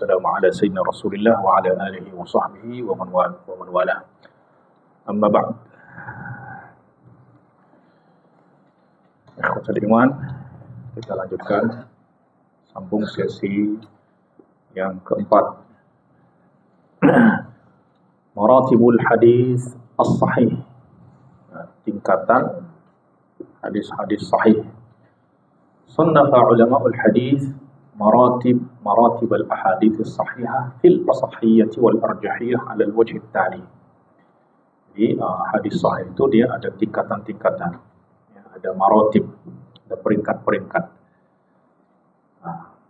wassalamu ala sayyidina Rasulillah wa ala alihi wa sahbihi wa man wala. Amma ba'd. Ikhwatul iman, kita lanjutkan sambung sesi yang keempat. Maratibul hadis as-sahih. Tingkatan hadis-hadis sahih. Sannafa ulama'ul hadis maratib al-ahadits as-sahihah fil asahiyyati wal arjahiyyah 'ala al-wajh at-tali. Jadi hadis sahih itu dia ada tingkatan-tingkatan. Ya, ada maratib, ada peringkat-peringkat.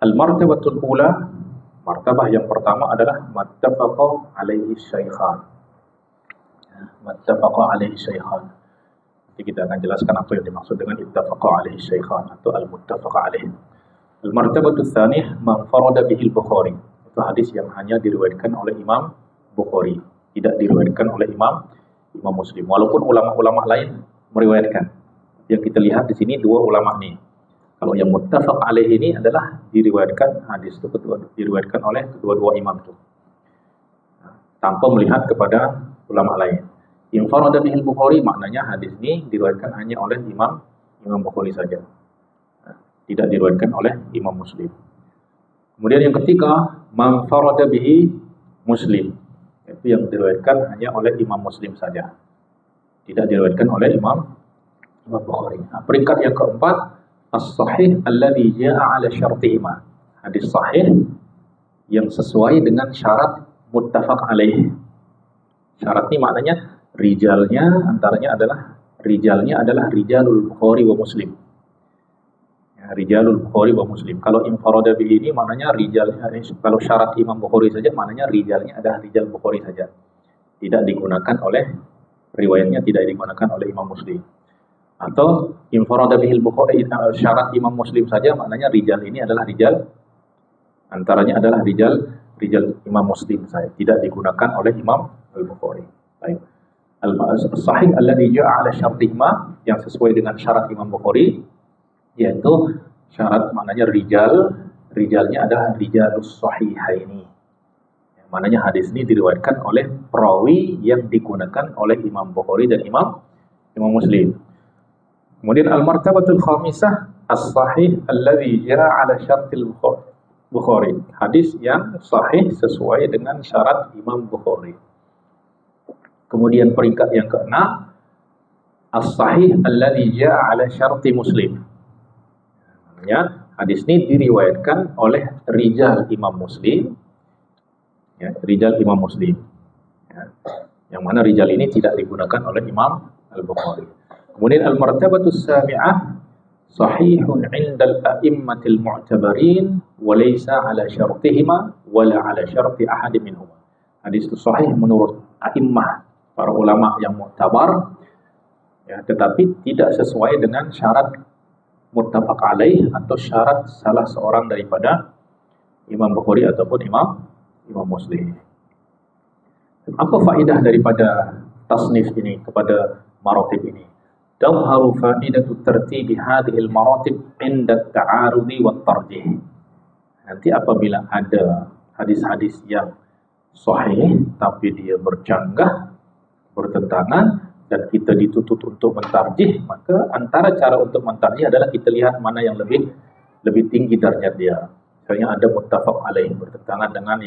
Al-martabatul ula, martabah yang pertama adalah mattafaqa alaihi syaikhan. Mattafaqa alaihi syaikhan. Nanti kita akan jelaskan apa yang dimaksud dengan ittafaqa alaihi syaikhan atau al-muttafaqa alaihi. Al-martabatul tsaniyah man farada bihi al-Bukhari. Itu hadis yang hanya diriwayatkan oleh Imam Bukhari, tidak diriwayatkan oleh Imam Muslim. Walaupun ulama-ulama lain meriwayatkan. Yang kita lihat di sini dua ulama nih. Kalau yang muttafaq alaih ini adalah diriwayatkan hadis itu diriwayatkan oleh kedua-dua imam itu. Tanpa melihat kepada ulama lain. Yang farada bihil Bukhari maknanya hadis ini diriwayatkan hanya oleh Imam Bukhari saja. Tidak diriwayatkan oleh Imam Muslim. Kemudian yang ketiga, man farada bihi Muslim. Itu yang diriwayatkan hanya oleh Imam Muslim saja. Tidak diriwayatkan oleh Imam Bukhari. Nah, peringkat yang keempat, as-sahih alladhi ja'a 'ala syartihima. Hadis sahih yang sesuai dengan syarat muttafaq alaih. Syarat ini maknanya rijalnya adalah rijalul Bukhari wa Muslim. Ya, rijalul Bukhari wa Muslim. Kalau infarada bihi ini maknanya rijalnya, kalau syarat Imam Bukhari saja maknanya rijalnya adalah rijal Bukhari saja. Tidak digunakan oleh riwayatnya tidak digunakan oleh Imam Muslim. Atau infarada bihil Bukhari, syarat Imam Muslim saja maknanya rijal ini adalah rijal, antaranya adalah rijal Imam Muslim saja, tidak digunakan oleh Imam Al-Bukhari. Baik. Al-sahih alladhi ja'a 'ala syartihima, yang sesuai dengan syarat Imam Bukhari, yaitu syarat maknanya rijalnya adalah rijalus sahihaini. Yang maknanya hadis ini diriwayatkan oleh perawi yang digunakan oleh Imam Bukhari dan Imam Muslim. Kemudian al-martabatul khamisah as-sahih alladhi ja'a 'ala syartil Bukhari. Hadis yang sahih sesuai dengan syarat Imam Bukhari. Kemudian peringkat yang keenam, as-sahih alladhi ja'a 'ala syarti Muslim. Maknanya hadis ini diriwayatkan oleh rijal Imam Muslim. Ya, rijal Imam Muslim. Ya, yang mana rijal ini tidak digunakan oleh Imam Al-Bukhari. Kemudian al-martabatus sabi'ah sahihun 'indal a'immatil mu'tabarin wa laysa 'ala syartihima wa la 'ala syarti ahadin minhum. Hadis itu sahih menurut a'immah, para ulama yang mu'tabar, ya, tetapi tidak sesuai dengan syarat muttafaq alaih atau syarat salah seorang daripada Imam Bukhari ataupun Imam Muslim. Apa faedah daripada tasnif ini kepada maratib ini? Tadhharu fa'idatu tartibi hadhil maratib 'inda at-ta'arudi wat tarjih. Nanti apabila ada hadis-hadis yang sahih tapi dia bercanggah, bertentangan, dan kita dituntut untuk mentarjih, maka antara cara untuk mentarjih adalah kita lihat mana yang lebih tinggi darjat dia. Misalnya ada muttafaq alaih bertentangan dengan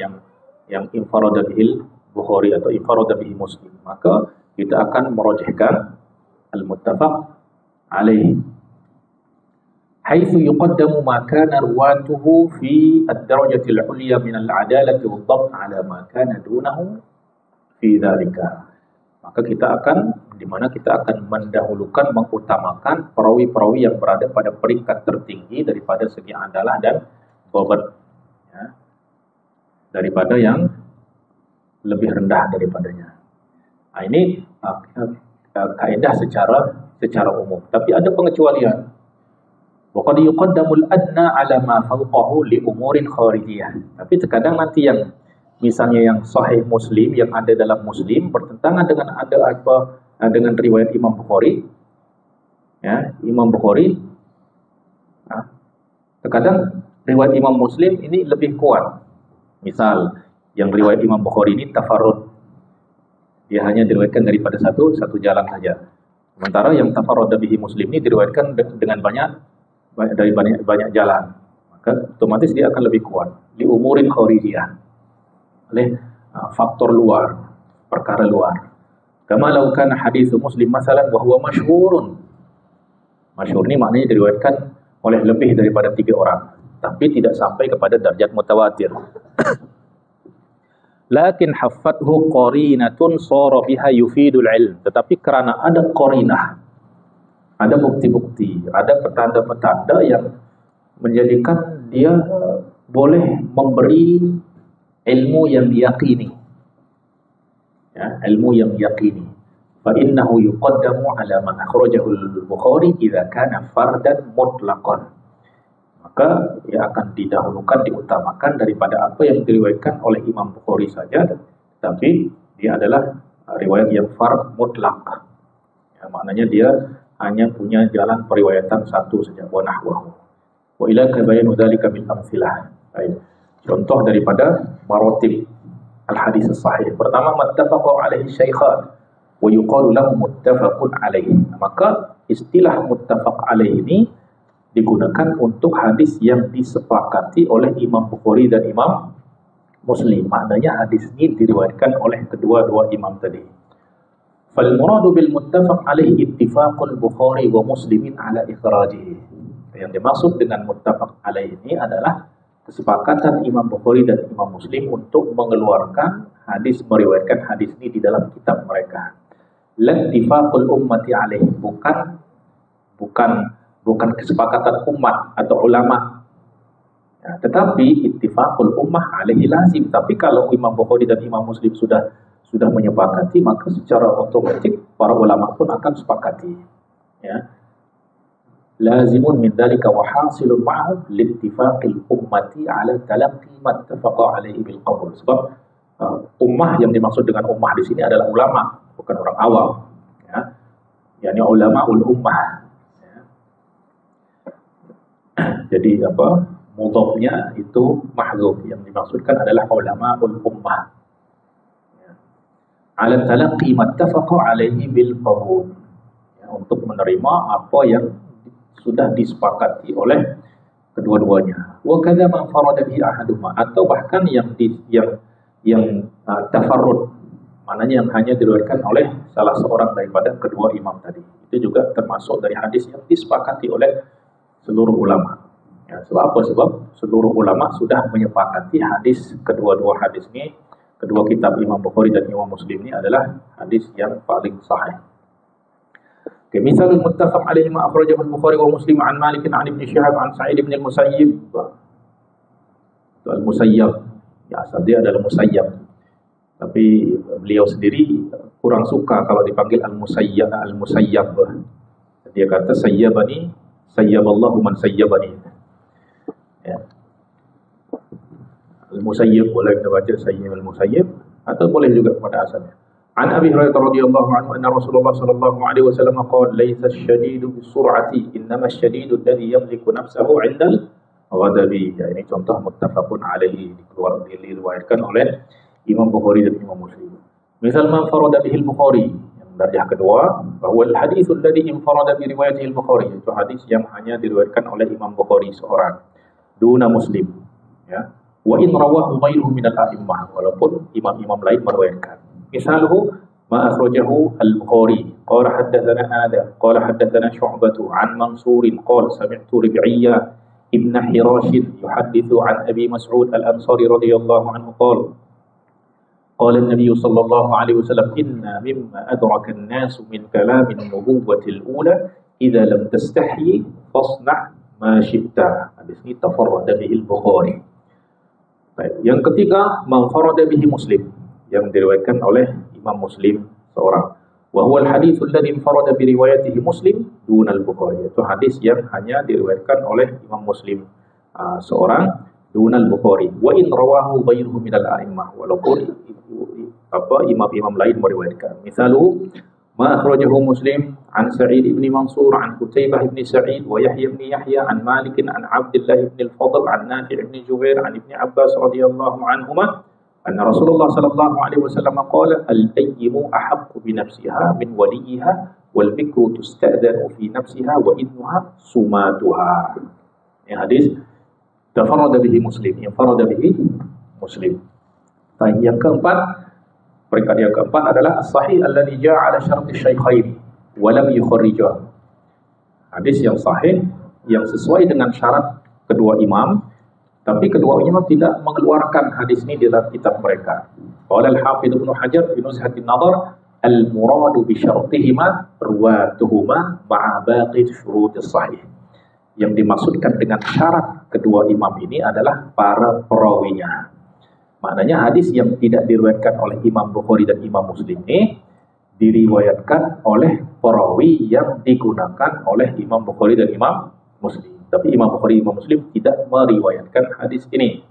yang infarada bihil Bukhari atau infarada bihi Muslim, maka kita akan merajihkan al-muttafaq alaih. Haitsu yuqaddamu ma kana ruwatuhu fi ad-darajati al-'ulya min al-'adalati wad-dhabt 'ala ma kana dunahu fi dzalika. Maka kita akan mendahulukan, mengutamakan perawi-perawi yang berada pada peringkat tertinggi daripada segi adalah dan dhabt, ya, daripada yang lebih rendah daripadanya. Nah, ini kaidah secara umum, tapi ada pengecualian. Wa qad yuqaddamul adna 'ala ma fawqahu li umurin kharijiyah. Tapi terkadang nanti yang misalnya yang sahih Muslim, yang ada dalam Muslim bertentangan dengan riwayat Imam Bukhari. Ya, Imam Bukhari, terkadang riwayat Imam Muslim ini lebih kuat Misal, yang riwayat Imam Bukhari ini tafarrud. Dia hanya diriwayatkan daripada satu jalan saja. Sementara yang tafarrud bihi Muslim ini diriwayatkan dengan banyak jalan. Maka otomatis dia akan lebih kuat. Li umurin kharijiyah. Oleh faktor luar, perkara luar. Kama law kana hadis Muslim masalan wa huwa masyhurun. Masyhur ini maknanya diriwayatkan oleh lebih daripada 3 orang, tapi tidak sampai kepada darjat mutawatir. Lakin haffathu qarinatun sara biha yufidul ilm. Tetapi karena ada qarinah, ada bukti-bukti, ada petanda-petanda yang menjadikan dia boleh memberi ilmu yang diyakini. Ya, ilmu yang diyakini. Fa innahu yuqaddamu ala man akhrajahu al-Bukhari idza kana fardan mutlaqan. Maka ia akan didahulukan, diutamakan daripada apa yang diriwayatkan oleh Imam Bukhari saja, tapi dia adalah riwayat yang fard mutlak. Ya, maknanya dia hanya punya jalan periwayatan satu saja, wa nahwahu. Wa ila kabayanu dzalika bil amtsilah. Contoh daripada maratib al-hadis as-sahih. Pertama, muttafaqun alaihi syaikhan wa yuqalu lahu muttafaqun alaihi. Maka istilah muttafaq alaihi ini digunakan untuk hadis yang disepakati oleh Imam Bukhari dan Imam Muslim. Maknanya hadis ini diriwayatkan oleh kedua-dua imam tadi. Fal muradu bil muttafaq alaihi ittifaqul Bukhari wa Muslimin ala ikhrajihi. Yang dimaksud dengan muttafaq alaihi ini adalah kesepakatan Imam Bukhari dan Imam Muslim untuk mengeluarkan hadis, meriwayatkan hadis ini di dalam kitab mereka. La ittifaqul ummati alaihi, bukan kesepakatan umat atau ulama. Ya, tetapi ittifaqul ummah alaihi lazim. Tapi kalau Imam Bukhari dan Imam Muslim sudah menyepakati, maka secara otomatis para ulama pun akan sepakati. Ya. Lazimun min dzalika wa hasilun ma'ahu littifaqil ummati ala talaqqi ma ittafaqa alaihi bil qabul. Sebab ummah yang dimaksud dengan ummah di sini adalah ulama, bukan orang awam. Ya. Yani ulamaul ummah. Jadi mudhafnya itu mahdzuf, yang dimaksudkan adalah ulamaul ummah. Ala talaqqi mattafaqa alaihi bil qabul. Ya, untuk menerima apa yang sudah disepakati oleh kedua-duanya. Wa kadza man farada bihi ahaduhuma, atau bahkan yang tafarrud, maknanya yang hanya diriwayatkan oleh salah seorang daripada kedua imam tadi. Itu juga termasuk dari hadis yang disepakati oleh seluruh ulama. Ya, sebab apa? Sebab seluruh ulama sudah menyepakati hadis, kedua-dua hadis ini, kedua kitab Imam Bukhari dan Imam Muslim ini adalah hadis yang paling sahih. Okay, misalul muttafaq alaihi ma akhrajahu al-Bukhari wa Muslim an Malik an Ibn Shihab an Sa'id bin al-Musayyib. Al-Musayyab, ya asal dia adalah Musayyab. Tapi beliau sendiri kurang suka kalau dipanggil al-Musayyab. Dia kata sayyabani, sayyaballahu man sayyabani. Ya. Al-Musayyib boleh kita baca Sayyid al-Musayyib, atau boleh juga pada asalnya. An Abi Hurairah radhiyallahu anhu anna Rasulullah sallallahu alaihi wasallam qala laisa asy-syadidu bis-sur'ati innama asy-syadidu alladhi yamliku nafsahu 'indal ghadabi. Ya, ini contoh muttafaqun alaihi, diriwayatkan oleh Imam Bukhari dan Imam Muslim. Misal man farada bihi al-Bukhari, yang darjah kedua, bahwa al-hadits alladhi infarada bi riwayatihi al-Bukhari, itu hadis yang hanya diriwayatkan oleh Imam Bukhari seorang, duna Muslim. Ya. Wa in rawahu ghairuhu min al-a'immah, walaupun imam-imam lain meriwayatkan. Misaluhu ma akhrajahu al-Bukhari qala haddatsana Adam qala haddatsana Syu'bah an Mansur qala sami'tu Rib'iyya ibn Hirash yuhaddithu an Abi Mas'ud al-Ansari radhiyallahu anhu qala qala an-nabiy sallallahu alaihi wasallam inna mimma adraka an-nas min kalam an-nubuwwati al-ula idza lam tastahi fasna' ma syi'ta. Hadis ini tafarrada bihi al-Bukhari. Baik, yang ketiga man farada bihi Muslim, yang diriwayatkan oleh Imam Muslim seorang. Wa huwa al-hadits alladhi infarada bi riwayatihi Muslim duna al-Bukhari. Itu hadis yang hanya diriwayatkan oleh Imam Muslim seorang, duna al-Bukhari. Wa in rawahu ghairuhu min al-a'immah, walaupun imam-imam lain meriwayatkan. Misalu ma akhrajahu Muslim عن سعيد بن منصور عن قتيبة بن سعيد ويحيى بن يحيى عن مالك عن عبد الله بن الفضل عن نافع بن جبير عن ابن عباس رضي الله عنهما أن رسول الله صلى الله عليه وسلم قال الأيم أحق بنفسها من وليها والبكر تستأذن في نفسها وإذنها سماتها. Ini hadis tafarrada bihi Muslim, infarada bihi Muslim. Baik, yang keempat, peringkat yang keempat adalah as-sahih alladhi ja'a ala syarti syaikhaini wa lam yukharrijah. Hadis yang sahih yang sesuai dengan syarat kedua imam, tapi kedua imam tidak mengeluarkan hadis ini di dalam kitab mereka. Qala al-Hafidz Ibnu Hajar fi Nuzhatin Nadhar al-muradu bi syartihima ruwatuhuma ma'a baqi syurutis sahih. Yang dimaksudkan dengan syarat kedua imam ini adalah para perawinya. Maknanya hadis yang tidak diriwayatkan oleh Imam Bukhari dan Imam Muslim ini diriwayatkan oleh perawi yang digunakan oleh Imam Bukhari dan Imam Muslim. Tapi Imam Bukhari dan Imam Muslim tidak meriwayatkan hadis ini.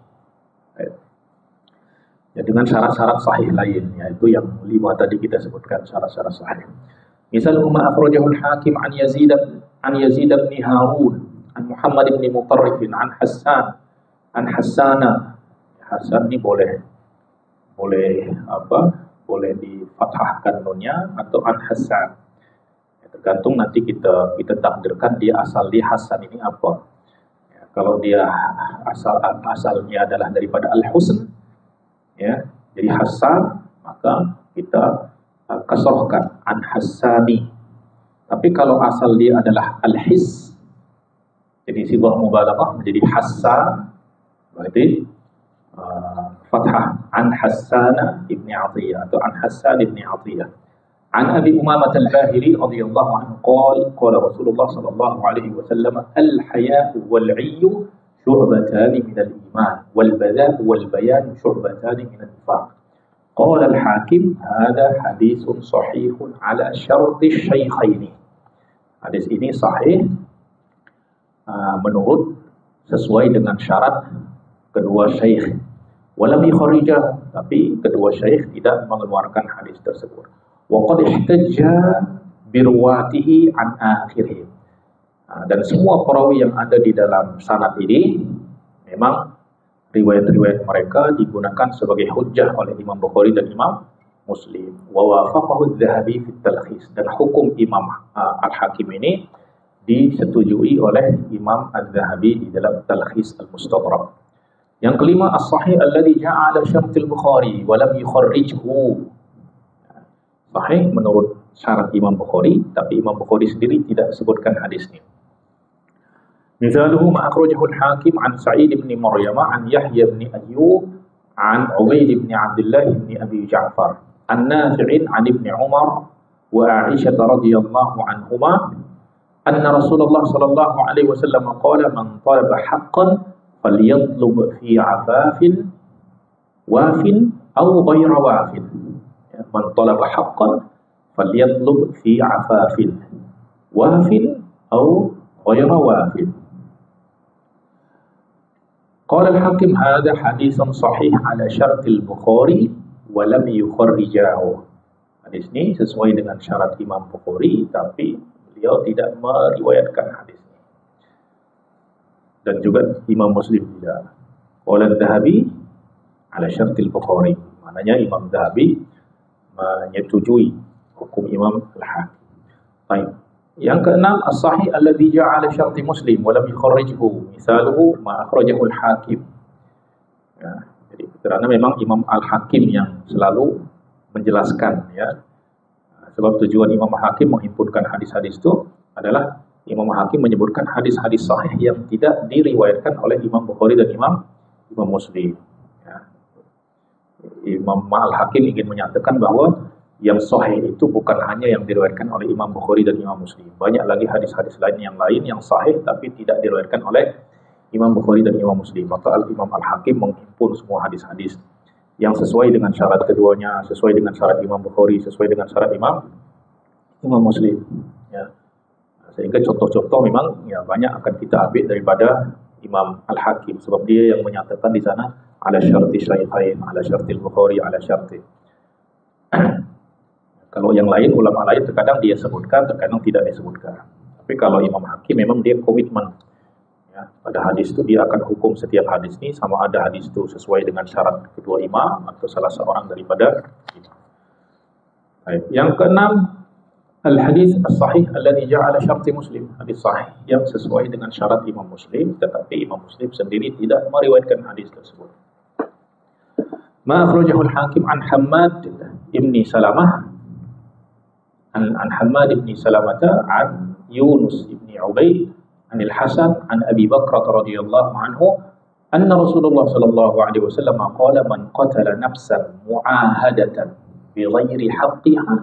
Ya, dengan syarat-syarat sahih lain, yaitu yang 5 tadi kita sebutkan syarat-syarat sahih. Misalnya ma akhrajahu al-Hakim an Yazid bin Harun an Muhammad bin Mutarrif an Hassan an Hassana. Hasan ini boleh boleh difathahkan nunnya atau an Hasan. Ya, tergantung nanti kita takdirkan dia asal dia Hasan ini apa. Ya, kalau dia asalnya adalah daripada al-husn, ya, jadi Hasan, maka kita kasrohkan an Hassani. Tapi kalau asal dia adalah al-his, jadi sighah mubalaghah menjadi Hassan, berarti fathah an Hassana ibni Atiyah atau an Hassan ibni Atiyah. An Abi Umamah al-Bahili radhiyallahu anhu qala Rasulullah sallallahu alaihi wasallam al-haya'u wal-'iyyu syu'batani min al-iman wal-badha'u wal-bayan syu'batani min an-nifaq. Qala al-Hakim hadha haditsun sahihun ala syarti syaikhaini. Hadis ini sahih menurut sesuai dengan syarat kedua syaikh. Walam yukharrijah, tapi kedua syaikh tidak mengeluarkan hadis tersebut. Wa qad ihtajja bi ruwatihi an akhirih. Dan semua perawi yang ada di dalam sanad ini memang riwayat-riwayat mereka digunakan sebagai hujjah oleh Imam Bukhari dan Imam Muslim. Wa wafaqahu adz-Dzahabi fi at-Talkhis, dan hukum Imam Al-Hakim ini disetujui oleh Imam Adz-Dzahabi di dalam Talkhis Al-Mustadrak. Yang kelima, as-sahih alladhi ja'ala syartil Bukhari wa lam yukharrijhu. Sahih menurut syarat Imam Bukhari, tapi Imam Bukhari sendiri tidak sebutkan hadis ini. Misaluhu ma akhrajahu al-Hakim an Sa'id bin Maryam an Yahya bin Ayyub an Ubayd bin Abdullah bin Abi Ja'far an Nafi' an Ibn Umar wa Aisyah radhiyallahu anhuma anna Rasulullah sallallahu alaihi wasallam qala man talaba haqqan falyatlub fi 'afafin wafin aw ghayra wafin. Man talaba haqqan falyatlub fi 'afafin wafin aw ghayra wafin. Qala al-Hakim hadha haditsun sahih ala syartil Bukhari wa lam yukharrijahu. Hadis ini sesuai dengan syarat Imam Bukhari, tapi beliau tidak meriwayatkan hadis ini. Dan juga Imam Muslim tidak. Qala Adz-Dzahabi ala syartil Bukhari. Maknanya Imam Dzahabi menyetujui hukum Imam Al-Hakim. Baik. Yang keenam, as-sahih alladhi ja'ala syarti Muslim wa lam yukharrijhu. Misaluhu ma akhrajahu al-Hakim. Ya, jadi kerana memang Imam Al-Hakim yang selalu menjelaskan, ya. Sebab tujuan Imam Al-Hakim menghimpunkan hadis-hadis itu adalah Imam Al-Hakim menyebutkan hadis-hadis sahih yang tidak diriwayatkan oleh Imam Bukhari dan Imam Muslim. Ya. Imam Al-Hakim ingin menyatakan bahwa yang sahih itu bukan hanya yang diriwayatkan oleh Imam Bukhari dan Imam Muslim. Banyak lagi hadis-hadis lain yang sahih tapi tidak diriwayatkan oleh Imam Bukhari dan Imam Muslim. Maka Imam Al-Hakim menghimpun semua hadis-hadis yang sesuai dengan syarat keduanya, sesuai dengan syarat Imam Bukhari, sesuai dengan syarat Imam Muslim. Ya. Sehingga contoh-contoh memang ya banyak akan kita ambil daripada Imam Al-Hakim, sebab dia yang menyatakan di sana ala syarti syaikhain, ala syartil Bukhari, ala syarti. Kalau yang lain, ulama lain terkadang dia sebutkan, terkadang tidak disebutkan. Tapi kalau Imam Hakim memang dia komitmen. Ya, pada hadis itu dia akan hukum setiap hadis ini sama ada hadis itu sesuai dengan syarat kedua imam atau salah seorang daripada imam. Baik. Yang keenam, al-hadis as-sahih alladhi ja'ala syarti Muslim. Hadis sahih yang sesuai dengan syarat Imam Muslim, tetapi Imam Muslim sendiri tidak meriwayatkan hadis tersebut. Ma akhrajahu al-Hakim an Hammad ibn Salamah an Hammad ibn Salamata an Yunus ibn Ubaid عن الحسن عن أبي بكر رضي الله عنه أن رسول الله صلى الله عليه وسلم قال من قتل نفسا معاهدة بغير حقها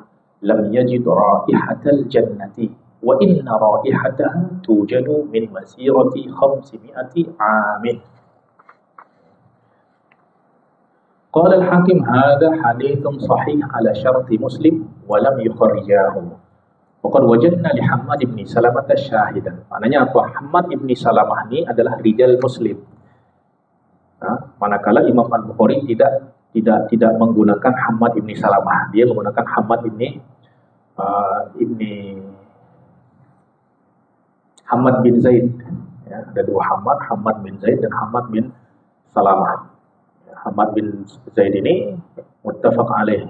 لم يجد رائحة الجنة وإن رائحتها توجد من مسيرة 500 عام. قال الحاكم هذا حديث صحيح على شرط مسلم ولم يخرجاه. Waqad wajadna li Hammad ibn Salamah syahidan. Maknanya apa? Hammad ibn Salamah ini adalah rijal Muslim. Manakala Imam Al-Bukhari tidak menggunakan Hammad ibn Salamah, dia menggunakan Hammad Hammad bin Zaid. Ya, ada dua Hammad, Hammad bin Zaid dan Hammad bin Salamah. Ya, Hammad bin Zaid ini muttafaq alaih.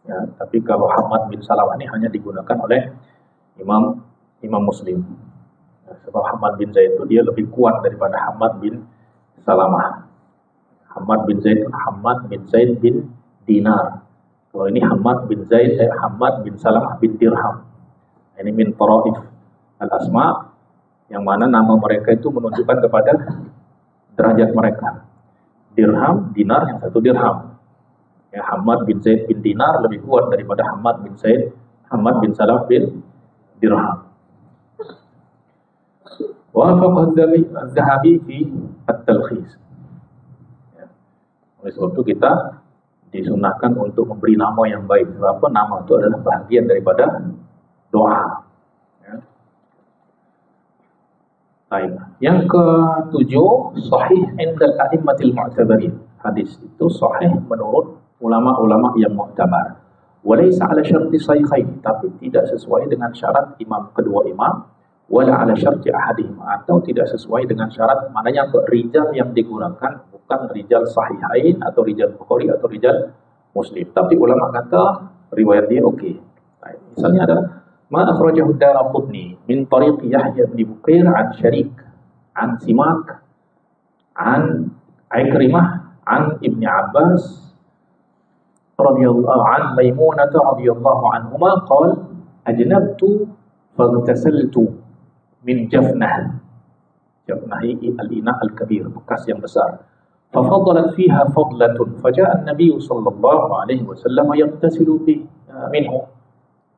Ya, tapi kalau Hammad bin Salamah ini hanya digunakan oleh Imam Muslim. Ya, sebab Hammad bin Zaid itu dia lebih kuat daripada Hammad bin Salamah. Hammad bin Zaid bin Dinar. Kalau ini Hammad bin Salamah bin Dirham. Ini min taraif al-asma, yang mana nama mereka itu menunjukkan kepada derajat mereka. Dirham, dinar, yang satu dirham. Ya, Hammad bin Zaid bin Dinar lebih kuat daripada Hammad bin Salamah bin Dirham. Wafaqah az-Zahabi fi at-Talkhis. Ya. Oleh sebab itu kita disunahkan untuk memberi nama yang baik. Sebab apa? Nama itu adalah bahagian daripada doa. Ya. Baik. Yang ketujuh, sahih indal a'immatil mu'tabarin. Hadis itu sahih menurut ulama-ulama yang mu'tabar. Walaysa ala syarti shaykhain, tapi tidak sesuai dengan syarat kedua imam, wala ala syarti ahadihim, atau tidak sesuai dengan syarat, maknanya rijal yang digunakan bukan rijal sahihain atau rijal Bukhari atau rijal Muslim. Tapi ulama kata riwayat dia okey. Misalnya ada ma akhrajahu ad-Daraqutni min tariq Yahya bin Bukair an Syarik an Simak an Ikrimah an Ibni Abbas radhiyallahu an Maimunah radhiyallahu anhuma qala ajnabtu faghtasaltu min jafnah al-ina al-kabir, bekas yang besar, fafadalat fiha fadlatun faja'a an-nabiy sallallahu alaihi wasallam yaghtasilu minhu.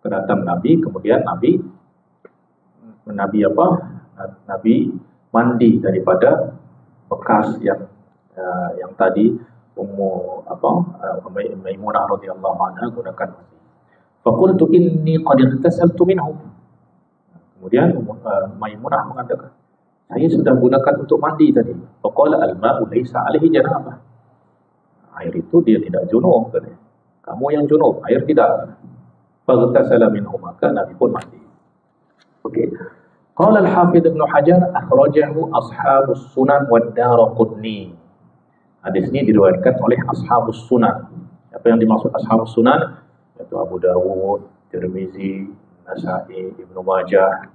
Kedatang Nabi, kemudian Nabi mandi daripada bekas yang tadi Maimunah radhiyallahu anha gunakan mandi. Faqultu inni qad ightasaltu minhu. Kemudian Maimunah mengatakan, saya sudah gunakan untuk mandi tadi. Faqala al-ma'u laysa alaihi janabah. Air itu dia tidak junub katanya. Kamu yang junub, air tidak. Faghtasala minhu, maka Nabi pun mandi. Okey. Qala al-Hafidz Ibnu Hajar akhrajahu ashabus sunan wad Daraqutni. Hadis ini diriwayatkan oleh ashabus sunan. Apa yang dimaksud ashabus sunan? Yaitu Abu Dawud, Tirmizi, Nasa'i, Ibnu Majah,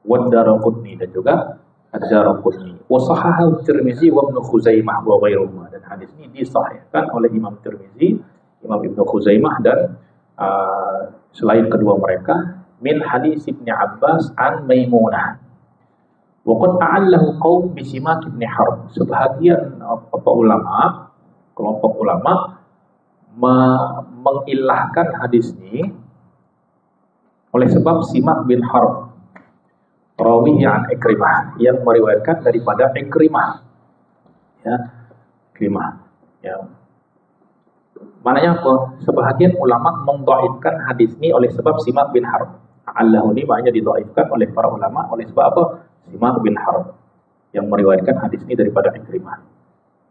wad Daraqutni, dan juga ad-Daraqutni. Wa sahahahu Tirmizi wa Ibnu Khuzaimah wa ghairuhuma. Dan hadis ini disahihkan oleh Imam Tirmizi, Imam Ibnu Khuzaimah, dan selain kedua mereka, min hadis Ibni Abbas an Maimunah. Waqad a'allahu qaum bi Simak ibn Harb. Sebahagian kelompok ulama mengilahkan hadis ini oleh sebab Simak bin Harb rawi an Ikrimah, yang meriwayatkan daripada Ikrimah. Ya, Ikrimah. Ya. Maknanya apa? Sebahagian ulama mendhaifkan hadis ini oleh sebab Simak bin Harb. Allah ini maknanya didhaifkan oleh para ulama oleh sebab apa? Simak bin Harb yang meriwayatkan hadis ini daripada Ikrimah.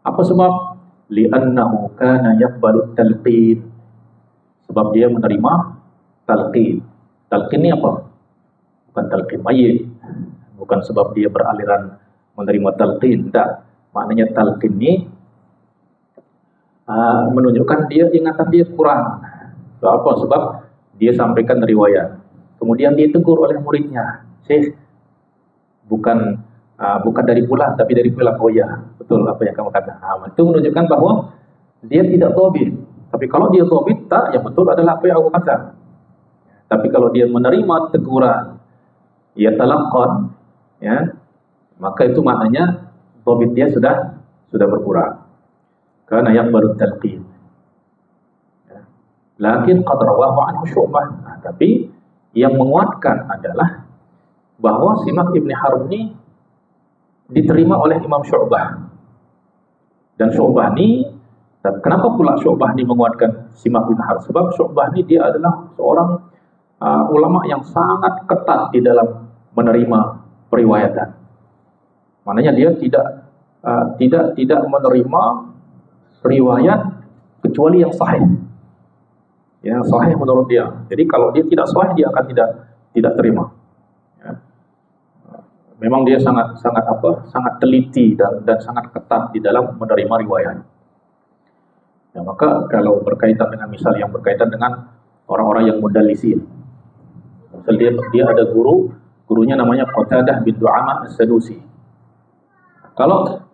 Apa sebab? Li'annahu kana yaqbalu talqin. Sebab dia menerima talqin. Talqin ini apa? Bukan talqin mayit, bukan sebab dia beraliran menerima talqin, tidak. Maknanya talqin ini menunjukkan dia ingatan dia kurang. Apa? Sebab dia sampaikan riwayat, kemudian dia tegur oleh muridnya, Syekh, bukan dari bulan tapi dari bulan. Oh ya, betul apa yang kamu kata. Itu menunjukkan bahwa dia tidak dhabit. Tapi kalau dia dhabit, tak, yang betul adalah apa yang aku kata. Tapi kalau dia menerima teguran, ia talaqqan, ya, maka itu maknanya dhabit dia sudah berkurang. Karena yang baru talqin. Lakin qad rawahu anhu Syu'bah. Tapi yang menguatkan adalah bahwa Simak Ibn Harb ini diterima oleh Imam Syu'bah. Dan Syu'bah ini, kenapa pula Syu'bah ini menguatkan Simak Ibn Harb? Sebab Syu'bah ini dia adalah seorang ulama yang sangat ketat di dalam menerima periwayatan. Maknanya dia tidak menerima riwayat kecuali yang sahih. Yang sahih menurut dia. Jadi kalau dia tidak sahih, dia akan tidak terima. Ya. Memang dia sangat teliti dan sangat ketat di dalam menerima riwayat. Ya, maka kalau berkaitan dengan misal yang berkaitan dengan orang-orang yang mudallisin. Misal dia ada gurunya namanya Qatadah bin Du'amah As-Sadusi. Kalau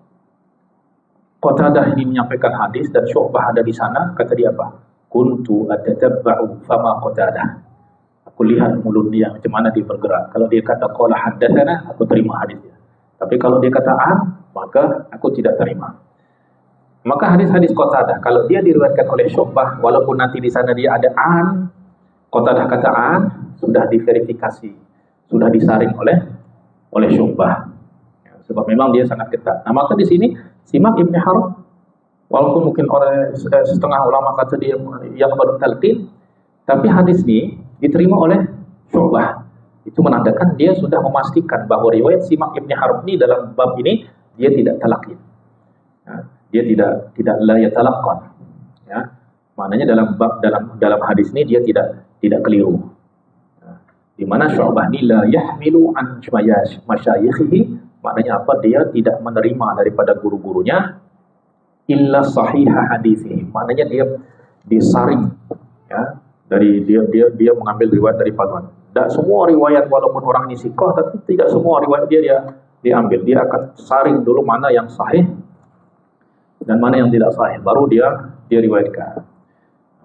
Qatadah ini menyampaikan hadis dan Syu'bah ada di sana, kata dia apa? Kuntu atatabba'u fama Qatadah. Aku lihat mulut dia macam mana dia bergerak. Kalau dia kata qala haddatsana, aku terima hadisnya. Tapi kalau dia kata an, maka aku tidak terima. Maka hadis-hadis Qatadah kalau dia diriwayatkan oleh Syu'bah, walaupun nanti di sana dia ada an, Qatadah kata an, sudah diverifikasi, sudah disaring oleh Syu'bah. Ya, sebab memang dia sangat ketat. Nah, maka di sini Simak Ibn Harb, walaupun mungkin oleh setengah ulama kata dia yang baru talqin, tapi hadis ini diterima oleh Syu'bah. Itu menandakan dia sudah memastikan bahwa riwayat Simak Ibn Harb ini dalam bab ini dia tidak talaqin. Ya, dia tidak la yatalaqqan. Ya. Maknanya dalam hadis ini dia tidak keliru. Ya. Di mana Syu'bah ini la yahmilu an masyayikhihi, maknanya apa? Dia tidak menerima daripada guru-gurunya illa sahihah hadisihi. Maknanya dia disaring, ya, dari dia mengambil riwayat dari paduan. Tak semua riwayat walaupun orang ini siqah, tapi tidak semua riwayat dia diambil. Dia akan saring dulu mana yang sahih dan mana yang tidak sahih, baru dia riwayatkan.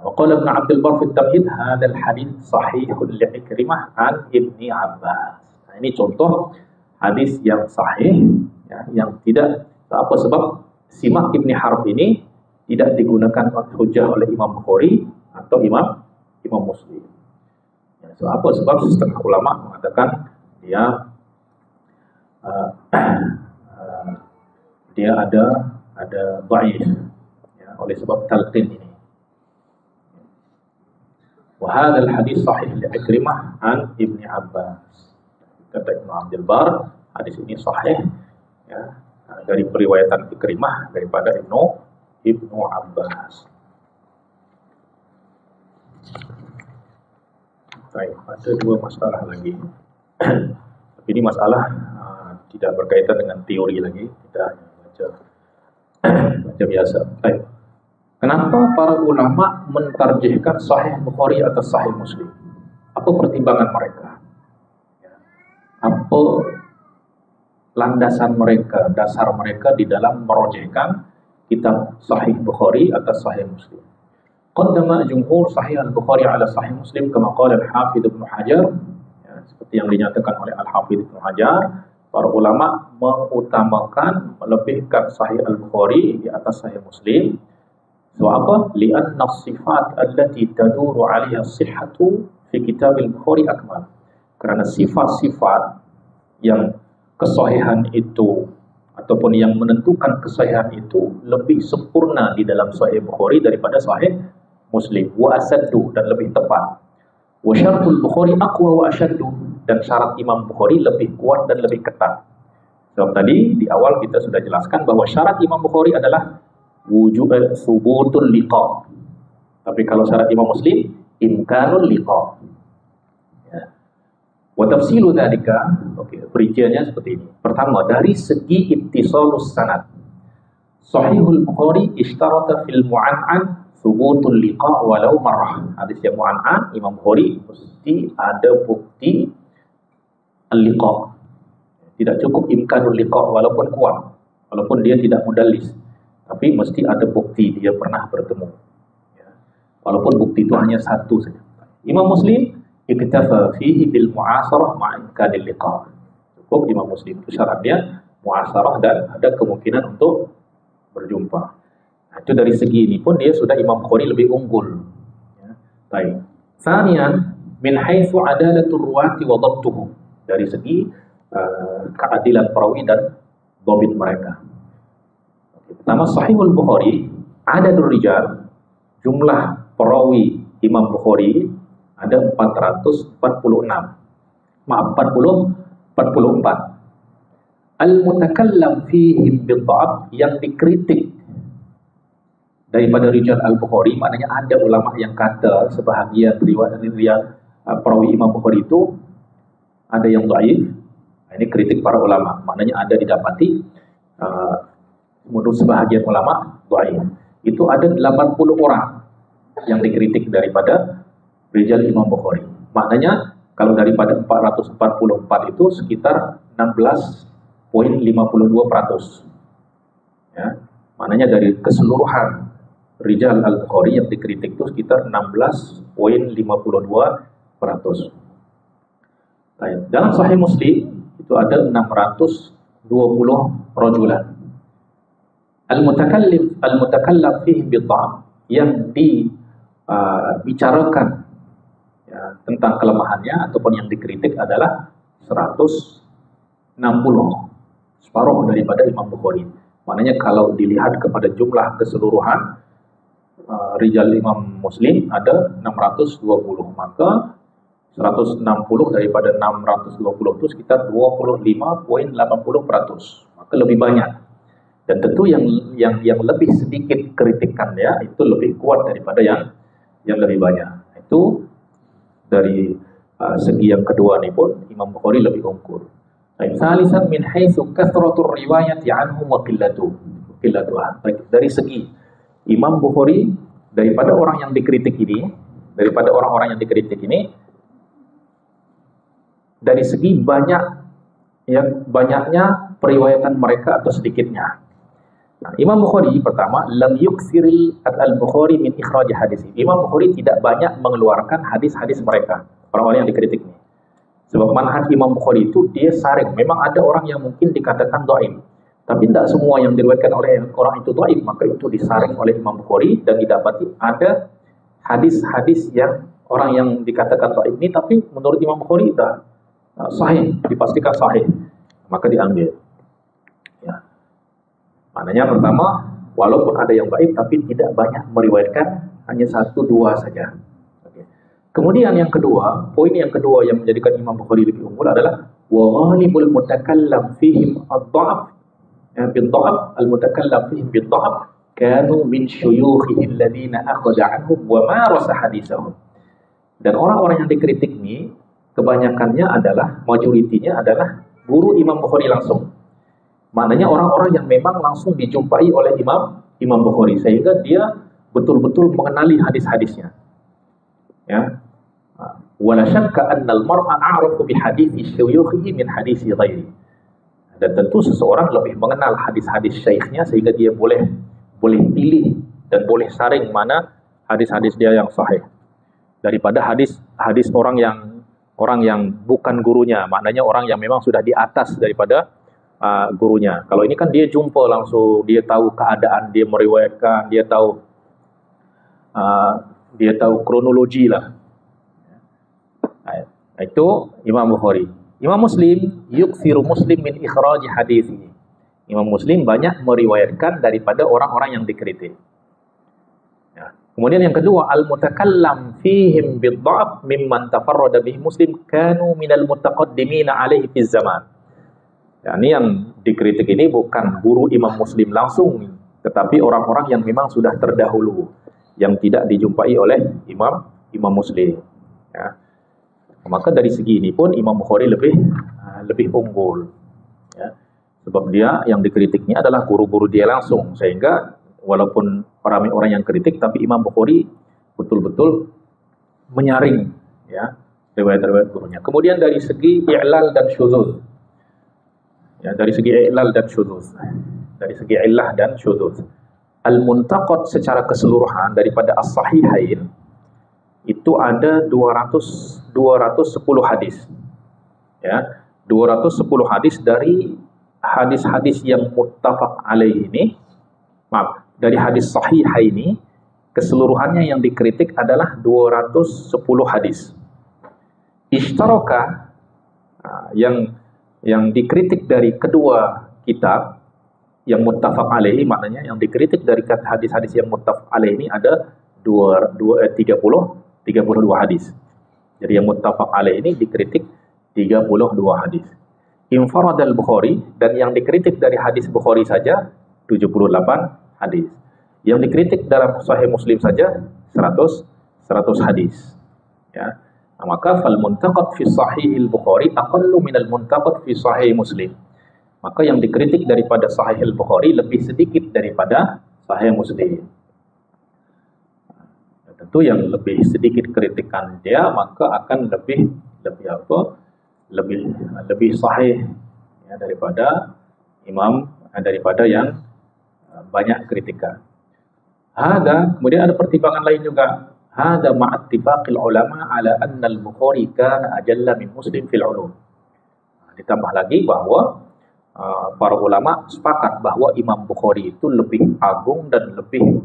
Wa qala Ibnu Abdul Barr fi at-Tamhid, hadzal hadits sahihun li Ikrimah an Ibni Abbas. Nah, ini contoh hadis yang sahih, ya, yang tidak apa sebab Simak Ibn Harb ini tidak digunakan hujjah oleh Imam Bukhari atau Imam Muslim. Ya, so apa sebab setengah ulama mengatakan dia ada dhaif, ya, oleh sebab talqin ini. Wa hadzal hadis sahih li Ikrimah an Ibni Abbas. Kata Ibnu Abdul Barr, hadis ini sahih, ya, dari periwayatan Ikrimah daripada Ibnu Abbas. Baik, ada dua masalah lagi. Tapi ini masalah tidak berkaitan dengan teori lagi, kita baca biasa. Baik. Kenapa para ulama mentarjihkan Sahih Bukhari atas Sahih Muslim? Apa pertimbangan mereka? Apa landasan mereka, dasar mereka di dalam merojehkan kitab Sahih Bukhari atas Sahih Muslim? Qaddama jumhur Sahih Al-Bukhari ala Sahih Muslim kama qala Al-Hafidz Ibnu Hajar, ya, seperti yang dinyatakan oleh Al-Hafidz Ibnu Hajar, para ulama mengutamakan, melebihkan Sahih Al-Bukhari di atas Sahih Muslim. So apa? Li'anna as-sifat allati taduru 'alaiha as-sihhatu fi kitab Al-Bukhari akmal. Karena sifat-sifat yang kesahihan itu ataupun yang menentukan kesahihan itu lebih sempurna di dalam Sahih Bukhari daripada Sahih Muslim, wa asaddu, dan lebih tepat. Wa syaratul Bukhari aqwa wa asyaddu, dan syarat Imam Bukhari lebih kuat dan lebih ketat. Sebab tadi di awal kita sudah jelaskan bahwa syarat Imam Bukhari adalah wujud subutul liqa. Tapi kalau syarat Imam Muslim imkanul liqa. Wa tafsilu dzalika, perinciannya seperti ini. Pertama, dari segi ittisalus sanad. Sahihul Bukhari ishtarata fil mu'an'an thubutul liqa' walau marrah. Hadis yang mu'an'an, Imam Bukhari mesti ada bukti al-liqa'. Tidak cukup imkanul liqa' walaupun kuat, walaupun dia tidak mudallis, tapi mesti ada bukti dia pernah bertemu. Ya. Walaupun bukti itu hanya satu saja. Imam Muslim iktafa fihi bil mu'asarah ma'imkanil liqa'. Cukup Imam Muslim itu syaratnya mu'asarah dan ada kemungkinan untuk berjumpa. Nah, itu dari segi ini pun dia sudah Imam Bukhari lebih unggul. Ya. Baik. Tsaniyan min haitsu adalatur ruwati wa dhabtuhum. Dari segi keadilan perawi dan dhabit mereka. Pertama, Sahihul Bukhari, adadur rijal, jumlah perawi Imam Bukhari ada 446. Maaf, 44. Al-mutakallam fihim bid'af, yang dikritik daripada rijal Al-Bukhari, maknanya ada ulama yang kata sebahagian riwayat perawi Imam Bukhari itu ada yang dhaif. Ini kritik para ulama, maknanya ada didapati menurut sebahagian ulama dhaif. Itu ada 80 orang yang dikritik daripada rijal Imam Bukhari. Maknanya kalau daripada 444 itu sekitar 16,52%. Ya, maknanya dari keseluruhan rijal Al-Bukhari yang dikritik itu sekitar 16,52%. Dalam Sahih Muslim itu ada 620 rajulan. Al-mutakallam fihim bid'af, yang dibicarakan ya, tentang kelemahannya ataupun yang dikritik adalah 160, separuh daripada Imam Bukhari. Maknanya kalau dilihat kepada jumlah keseluruhan rijal Imam Muslim ada 620, maka 160 daripada 620 itu sekitar 25,80%, maka lebih banyak. Dan tentu yang lebih sedikit kritikan ya itu lebih kuat daripada yang lebih banyak. Itu dari segi yang kedua nih pun Imam Bukhari lebih unggul. Salisan min haitsu kathratur riwayati anhum wa qillatuha. Dari segi Imam Bukhari, daripada orang yang dikritik ini, daripada orang-orang yang dikritik ini, dari segi banyaknya periwayatan mereka atau sedikitnya. Nah, Imam Bukhari pertama, lam yukthiril al-Bukhari min ikhraj hadis. Imam Bukhari tidak banyak mengeluarkan hadis-hadis mereka, orang-orang yang dikritik ini. Sebab manhaj Imam Bukhari itu dia saring. Memang ada orang yang mungkin dikatakan dhaif, tapi tidak semua yang diriwayatkan oleh orang itu dhaif, maka itu disaring oleh Imam Bukhari dan didapati ada hadis-hadis yang orang yang dikatakan dhaif ini, tapi menurut Imam Bukhari itu sahih, dipastikan sahih, maka diambil. Ya. Maknanya pertama, walaupun ada yang dhaif tapi tidak banyak meriwayatkan, hanya 1-2 saja. Okay. Kemudian yang kedua, poin yang kedua yang menjadikan Imam Bukhari lebih unggul adalah wa ghalibul mutakallam fihim ad-dha'f, bid-dha'f, al-mutakallam fihim bid-dha'f kanu min syuyukhihi alladziina akhadha 'anhum wa marasa haditsahum. Dan orang-orang yang dikritik ini kebanyakannya adalah, majoritinya adalah guru Imam Bukhari langsung. Maknanya orang-orang yang memang langsung dijumpai oleh Imam Bukhari, sehingga dia betul-betul mengenali hadis-hadisnya. Ya. Wala syakka anna al-mar'a a'rafu bi hadithi syuyukhihi min hadisi ghairi. Dan tentu seseorang lebih mengenal hadis-hadis syekhnya sehingga dia boleh pilih dan boleh saring mana hadis-hadis dia yang sahih daripada hadis orang yang bukan gurunya, maknanya orang yang memang sudah di atas daripada gurunya. Kalau ini kan dia jumpa langsung, dia tahu keadaan, dia meriwayatkan, dia tahu kronologi lah. Nah, itu Imam Bukhari. Imam Muslim yukthiru Muslim min ikhraj hadithi. Imam Muslim banyak meriwayatkan daripada orang-orang yang dikritik. Ya. Kemudian yang kedua, al-mutakallam fihim bid-dha'f mimman tafarrada bihi Muslim kanu minal mutaqaddimina alaihi fi zaman. Ya, ini yang dikritik ini bukan guru Imam Muslim langsung, tetapi orang-orang yang memang sudah terdahulu, yang tidak dijumpai oleh Imam Muslim. Ya. Maka dari segi ini pun Imam Bukhari lebih unggul, ya. Sebab dia yang dikritiknya adalah guru-guru dia langsung, sehingga walaupun ramai orang yang kritik, tapi Imam Bukhari betul-betul menyaring, ya, riwayat-riwayat gurunya. Kemudian dari segi i'lal dan syuzuz, ya, dari segi i'lal dan syuzuz, dari segi illah dan syuzuz, al-muntaqad secara keseluruhan daripada as-sahihain itu ada 210 hadis, ya, 210 hadis. Dari hadis-hadis yang muttafaq alaih ini, maaf, dari hadis sahihah ini keseluruhannya yang dikritik adalah 210 hadis. Ishtaraka, yang dikritik dari kedua kitab yang muttafaq alaihi, maknanya yang dikritik dari hadis-hadis yang muttafaq alaihi ini ada 32 hadis. Jadi yang muttafaq alaihi ini dikritik 32 hadis. Infarad al-Bukhari, dan yang dikritik dari hadis Bukhari saja 78 hadis. Yang dikritik dalam Sahih Muslim saja 100 hadis. Ya. Nah, maka fal muntaqad fi Sahih al-Bukhari aqallu min al-muntaqad fi Sahih Muslim. Maka yang dikritik daripada Sahih al-Bukhari lebih sedikit daripada Sahih Muslim. Nah, tentu yang lebih sedikit kritikan dia maka akan lebih sahih, ya, daripada yang banyak kritikan. Kemudian ada pertimbangan lain juga. Hada ma'attifaqil ulama ala anna al-Bukhari kana ajalla min Muslim fil ulum. Ditambah lagi bahwa para ulama sepakat bahwa Imam Bukhari itu lebih agung dan lebih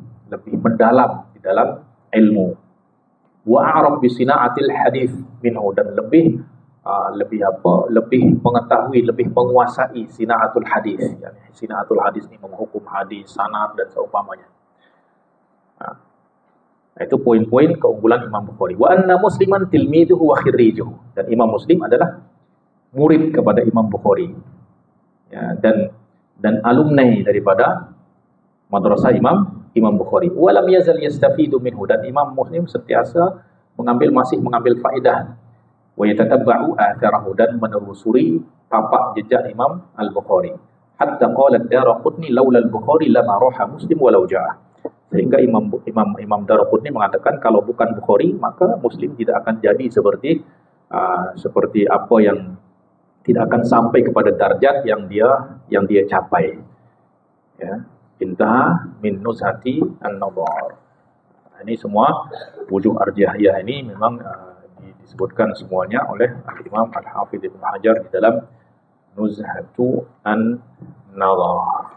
mendalam di dalam ilmu. Wa a'raf bi sina'atil hadis minhu, dan lebih mengetahui, lebih menguasai sina'atul hadis. Yani sina'atul hadis ini menghukum hadis, sanad dan seumpamanya. Nah, itu poin-poin keunggulan Imam Bukhari. Wa anna Musliman tilmiduhu wa khirrijuhu, dan Imam Muslim adalah murid kepada Imam Bukhari, ya, dan alumni daripada madrasah Imam Bukhari. Wa lam yazal yastafidu minhu, dan Imam Muslim sentiasa masih mengambil faedah. Wa yatatabba'u atharahu, dan menelusuri tapak jejak Imam Al-Bukhari. Hatta qala ad-Daraqutni laula al-Bukhari lama raha Muslim walau ja'ah. Sehingga Imam Daraqutni mengatakan kalau bukan Bukhari maka Muslim tidak akan jadi seperti apa yang tidak akan sampai kepada darjat yang dia capai. Ya, intaha min nuzhati an-nadhar. Ini semua wujud arjahiyah ini memang disebutkan semuanya oleh Imam Al-Hafidh Ibnu Hajar di dalam Nuzhatu an-Nadhar.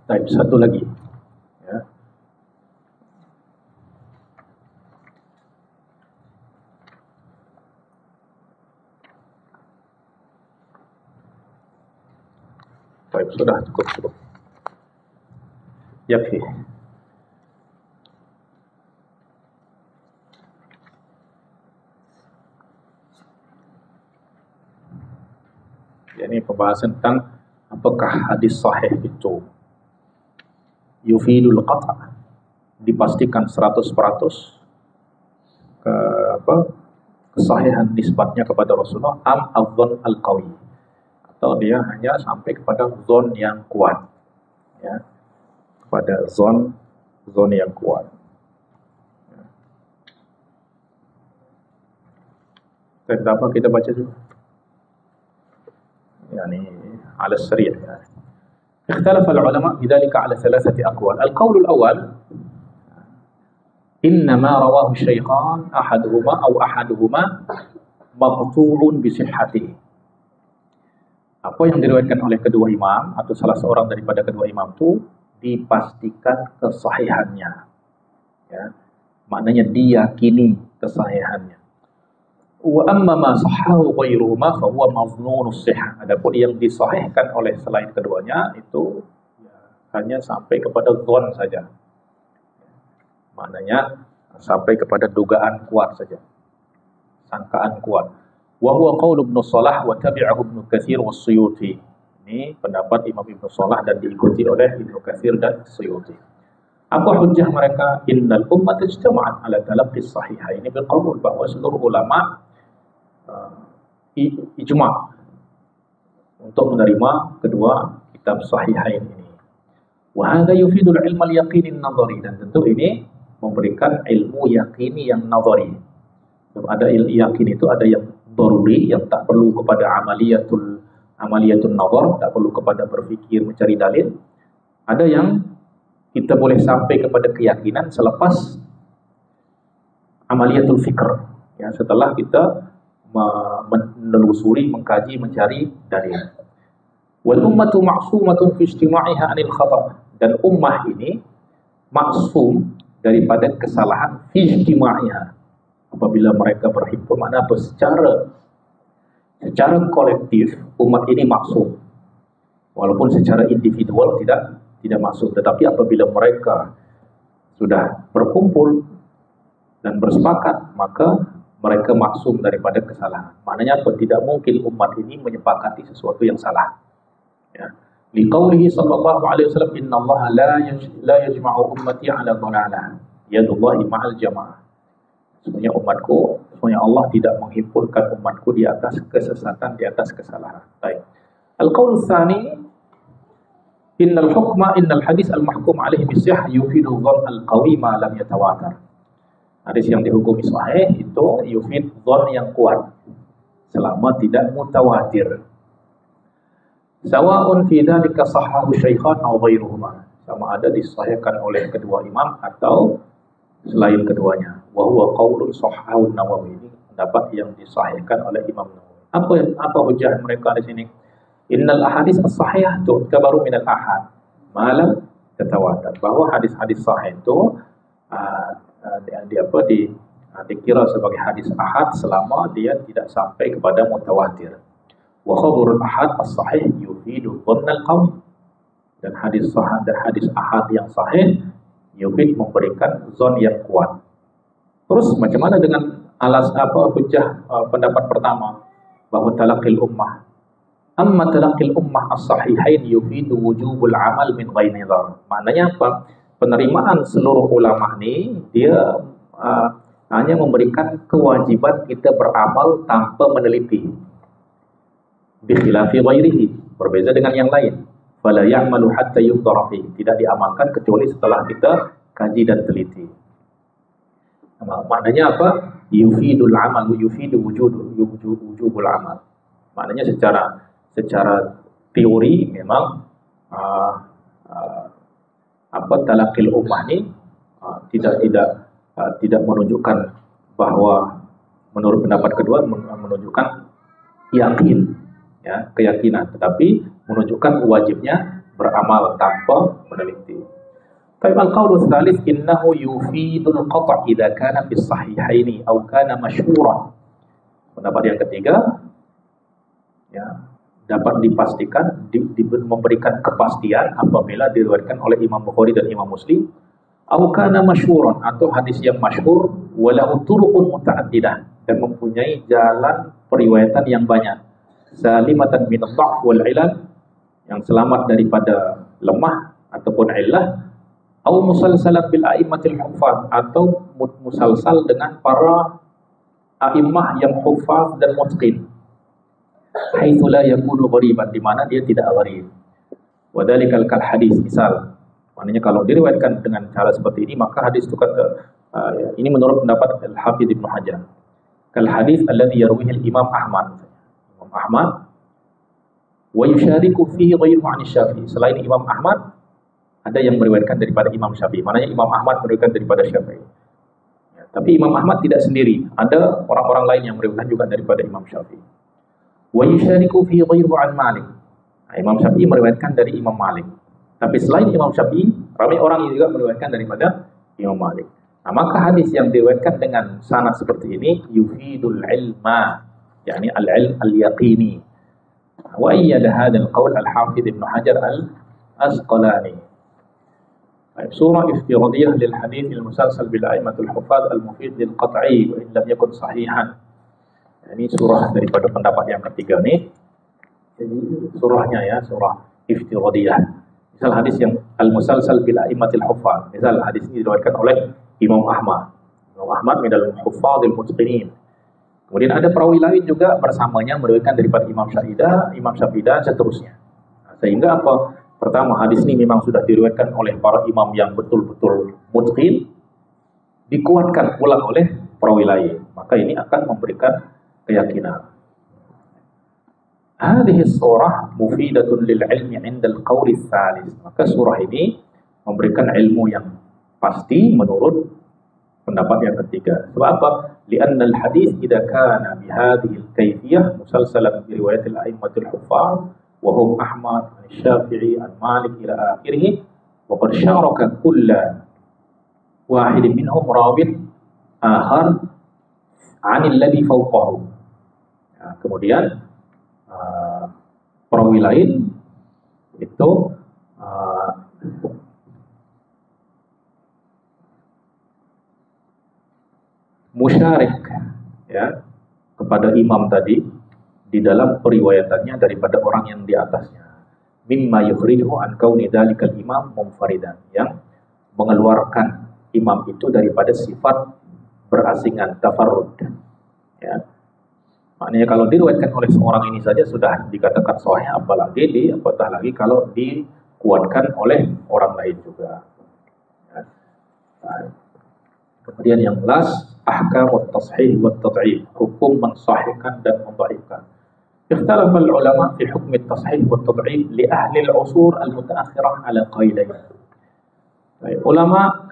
Baik, satu lagi, ya. Baik, sudah cukup. Yakfi. Ini pembahasan tentang apakah hadis sahih itu yufidul qata', dipastikan 100% kesahihan nisbatnya kepada Rasulullah, am adzon al-qawi, atau dia hanya sampai kepada zon yang kuat, ya, kepada zon yang kuat. Apa kita baca dulu, yani ala sari', ya. اختلف العلماء بذلك على 3 أقوال. القول الأول إنما رواه الشيخان أحدهما مقطوع بصحته. Apa yang diriwayatkan oleh kedua imam atau salah seorang daripada kedua imam itu dipastikan kesahihannya, ya, maknanya diyakini kesahihannya. Wa amma ma sahhahu ghairuhuma fa huwa maznunus sihah. Adapun yang disahihkan oleh selain keduanya itu ya, hanya sampai kepada zon saja. Maknanya sampai kepada dugaan kuat saja, sangkaan kuat. Wa huwa qaul Ibnu Shalah wa tabi'ahu Ibnu Katsir was Suyuti. Ini pendapat Imam Ibnu Shalah dan diikuti oleh Ibnu Katsir dan Suyuti. Apa hujjah mereka? Innal ummata ijtama'at ala talaqqi as-sahihain bil qabul, bahwa seluruh ulama ijma' untuk menerima kedua kitab sahihain ini. Wa hadha yufidul ilma al-yaqini an-nadhari, dan tentu ini memberikan ilmu yakini yang nadhari. Ada ilmu yakin itu ada yang daruri, yang tak perlu kepada amaliyatun nazar, tak perlu kepada berfikir mencari dalil. Ada yang kita boleh sampai kepada keyakinan selepas amaliyatul fikr, ya, setelah kita menelusuri, mengkaji, mencari dalil. Wal ummatu ma'sumatun fi ijtima'iha 'anil khata', dan ummah ini maksum daripada kesalahan fi ijtima'iha. Apabila mereka berhimpun, mana apa? Secara kolektif umat ini maksum, walaupun secara individual tidak maksum. Tetapi apabila mereka sudah berkumpul dan bersepakat, maka mereka maksum daripada kesalahan. Maknanya apa? Tidak mungkin umat ini menyepakati sesuatu yang salah. Ya. Liqaulihi sallallahu alaihi wasallam, innallaha la yajma'u ummati 'ala dhalalah, yadullahi ma'al jama'ah. Sebenarnya Allah tidak menghimpunkan umatku di atas kesesatan, di atas kesalahan. Baik. Al-qaul tsani, innal hadis al-mahkum alaihi bisihh yufidu dhann al-qawi ma lam yatawatar. Hadis yang dihukumi sahih itu yufid dhann yang kuat selama tidak mutawatir. Sawa'un fi dzalika sahhahu syaikhan aw ghairuhuma, sama ada disahihkan oleh kedua imam atau selain keduanya. Wa huwa qaulun sahhahu Nawawi, ini pendapat yang disahihkan oleh Imam Nawawi. Apa hujah mereka di sini? Innal ahadits as-sahihah tu'tabaru min al-ahad ma lam tatawatar, bahwa hadis-hadis sahih itu dikira sebagai hadis ahad selama dia tidak sampai kepada mutawatir. Wa khabarul ahad as-sahih yufidu dhannal qawi, dan hadis ahad yang sahih yufid memberikan zon yang kuat. Terus macam mana dengan hujah pendapat pertama bahwa talaqil ummah? Amma talaqil ummah as-sahihain yufidu wujubul amal min ghairi nizar. Maknanya apa? Penerimaan seluruh ulama ini dia hanya memberikan kewajiban kita beramal tanpa meneliti. Bi khilafi ghairihi, berbeza dengan yang lain. Fala ya'malu hatta yunzara fihi, tidak diamalkan kecuali setelah kita kaji dan teliti. Maknanya apa? Yufidul amal, yufidu wujubul amal. Maknanya secara teori memang talaqil ummah ini tidak menunjukkan bahwa, menurut pendapat kedua, menunjukkan yakin, ya, keyakinan, tetapi menunjukkan wajibnya beramal tanpa meneliti. Tapi al-qaul tsalits innahu yufidul qata' idza kana fi sahihaini aw kana masyhuran. Pendapat yang ketiga, ya, dapat dipastikan, memberikan kepastian apabila diriwayatkan oleh Imam Bukhari dan Imam Muslim, aw kana masyhuran, atau hadis yang masyhur, walahu turuqun muta'addidah, dan mempunyai jalan periwayatan yang banyak, salimatan min ad-dha'f wal 'ilal, yang selamat daripada lemah ataupun illah, atau musalsalat bil a'immatil huffaz, atau musalsal dengan para a'immah yang huffaz dan mutqin, haitsu la yakunu ghariban, di mana dia tidak gharib. Wa dzalikal kal hadis, misal, maknanya kalau diriwayatkan dengan cara seperti ini, maka hadis itu ini menurut pendapat Al-Hafidz Ibnu Hajar, kal hadis alladhi yarwihi al-Imam Ahmad. Imam Ahmad wa yusyariku fihi ghairuhu 'an Syafi'i, selain Imam Ahmad ada yang meriwayatkan daripada Imam Syafi'i. Maknanya Imam Ahmad meriwayatkan daripada Syafi'i. Ya, tapi Imam Ahmad tidak sendiri, ada orang-orang lain yang meriwayatkan juga daripada Imam Syafi'i. Wa yusyariku fihi ghairuhu 'an Malik. Nah, Imam Syafi'i meriwayatkan dari Imam Malik. Tapi selain Imam Syafi'i, ramai orang yang juga meriwayatkan daripada Imam Malik. Nah, maka hadis yang diriwayatkan dengan sanad seperti ini yufidul ilma, yakni al-ilm al-yaqini. Wa ayyada hadzal qaul al-Hafidz Ibnu Hajar al-Asqalani. Surah iftiradiyah lil hadits al-musalsal bil a'immatul huffaz al-mufid lil qat'i wa in lam yakun sahihan. Ini surah daripada pendapat yang ketiga nih. Jadi surahnya, ya, surah iftiradiyah. Misal hadis yang al-musalsal bil a'immatil huffaz. Misal hadis ini diriwayatkan oleh Imam Ahmad. Imam Ahmad minal huffazil mutqinin. Kemudian ada perawi lain juga bersamanya meriwayatkan daripada Imam Syafi'i dan seterusnya. Sehingga apa? Pertama, hadis ini memang sudah diriwayatkan oleh para imam yang betul-betul mutqin, dikuatkan pula oleh perawi lain. Maka ini akan memberikan keyakinan. Hadhihi surah mufidatun lil ilmi 'inda al-qawl ats-tsalits. Maka surah ini memberikan ilmu yang pasti menurut pendapat yang ketiga. Sebab apa? Lianna al-hadis idza kana bi hadhihi al-kayfiyah musalsalan bi riwayat al-a'immatul huffaz wa hum Ahmad, Syafi'i, Malik ila akhirih, wa qad syaraka kullu wahid minhum rawin akhar 'an alladhi fawqahu. Kemudian perawi lain itu musyarik ya kepada imam tadi di dalam periwayatannya daripada orang yang di atasnya, mimma yukhrijuhu an kauni dzalikal imam munfaridan, yang mengeluarkan imam itu daripada sifat berasingan, tafarrud ya. Maknanya kalau diriwayatkan oleh seorang ini saja sudah dikatakan sahih, apatah lagi kalau dikuatkan oleh orang lain juga ya. Kemudian yang last, ahkamut tashih wa tad'if, hukum mensahihkan dan mendhaifkan. Ikhtalafa al-ulama fi hukm at-tashih wa tad'if li ahli al-usur al-mutaakhirah ala qaidain. Ulama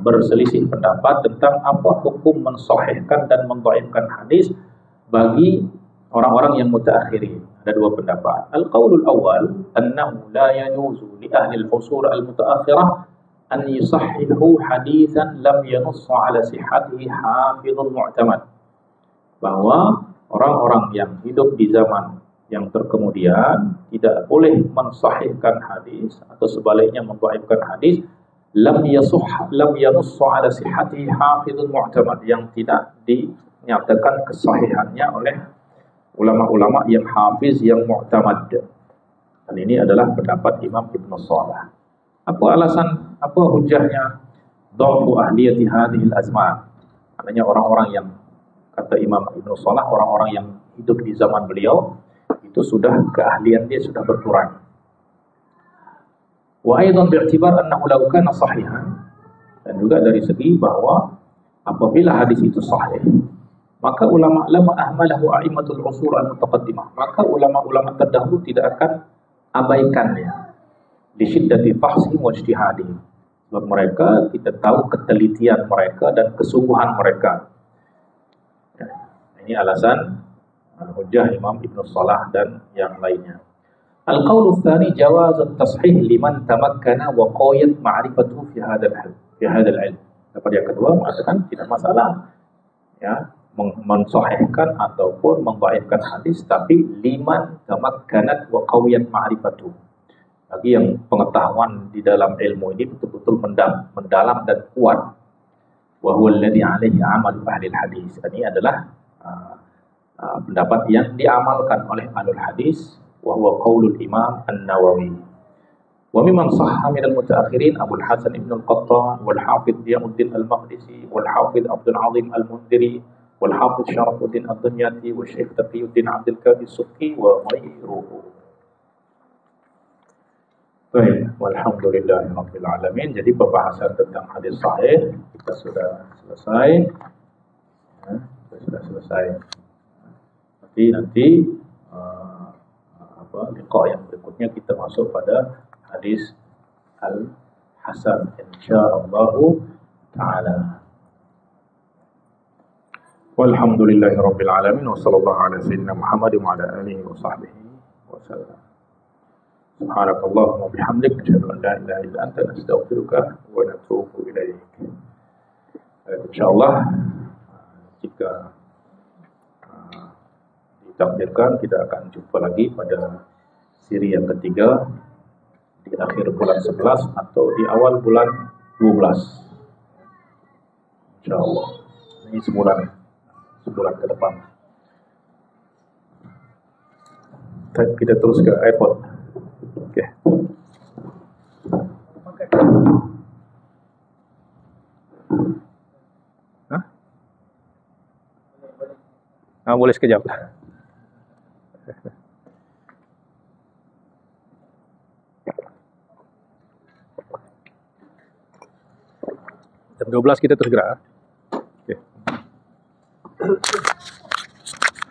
berselisih pendapat tentang apa hukum mensahihkan dan mendhaifkan hadis bagi orang-orang yang mutaakhirin. Ada dua pendapat. Al-qaulul awal annahu la yajuzu li ahli al-usur al-mutaakhirah an yusahhihu haditsan lam yanuss ala sihhatihi hafizun mu'tamad. Bahwa orang-orang yang hidup di zaman yang terkemudian tidak boleh mensahihkan hadis atau sebaliknya mendhaifkan hadis lam yanuss ala sihhatihi hafizun mu'tamad, yang tidak dinyatakan kesahihannya oleh ulama-ulama yang hafiz yang mu'tamad. Dan ini adalah pendapat Imam Ibnu Shalah. Apa alasan, apa hujahnya? Dha'fu ahliyati hadhil azman. Maknanya orang-orang yang, kata Imam Ibnu Shalah, orang-orang yang hidup di zaman beliau itu sudah keahlian dia sudah berkurang. Wa aidan bi'tibar annahu law kana sahihan, dan juga dari segi bahwa apabila hadis itu sahih, maka ulama-ulama ahmalahu a'immatul usur al-mutaqaddimah, maka ulama-ulama terdahulu tidak akan abaikannya di syiddati fahsihim wa ijtihadihim. Sebab mereka, kita tahu ketelitian mereka dan kesungguhan mereka. Ini alasan hujjah Imam Ibnu Shalah dan yang lainnya. Al-qaulu tsani jawaz at-tashih liman tamakkana wa qayat ma'rifatuhu fi hadzal ilm. Pendapat yang kedua mengatakan tidak masalah ya mensahihkan ataupun mendhaifkan hadis, tapi liman tamakkanat wa qawiyat ma'rifatuhu, bagi yang pengetahuan di dalam ilmu ini betul-betul mendalam dan kuat. Wa huwa alladhi 'alaihi 'amalu ahli hadis. Ini adalah pendapat yang diamalkan oleh ahlul hadis. Wa huwa qaulul Imam An-Nawawi. Wa mimman sahha min al-mutaakhirin Abu al-Hasan ibn al-Qattan wal Hafidh Diyauddin al-Maqdisi wal Hafidh Abdul Azim al-Mundhiri wal Hafidh Syarafuddin ad-Dumyati wa Syekh Taqiyuddin Abdul Kafi as-Subki wa ghairuhu. Baik, walhamdulillahirabbil alamin. Jadi pembahasan tentang hadis sahih kita sudah selesai. Ya, sudah selesai. Nanti liqa yang berikutnya kita masuk pada hadis al-hasan insyaallah taala. Walhamdulillahirabbil alamin wa sallallahu ala sayyidina Muhammad wa ala alihi wa sahbihi wa sallam. Subhanakallahumma bihamdik, asyhadu an la ilaha illa anta, nastaghfiruka wa natubu ilaik. Insyaallah jika ditakdirkan kita akan jumpa lagi pada siri yang ketiga di akhir bulan 11 atau di awal bulan 12. Insyaallah. Ini sebulan ke depan. Kita terus ke iPod. Oke. Hah? Ah, boleh sekejap. Jam 12 kita terus gerak. Oke.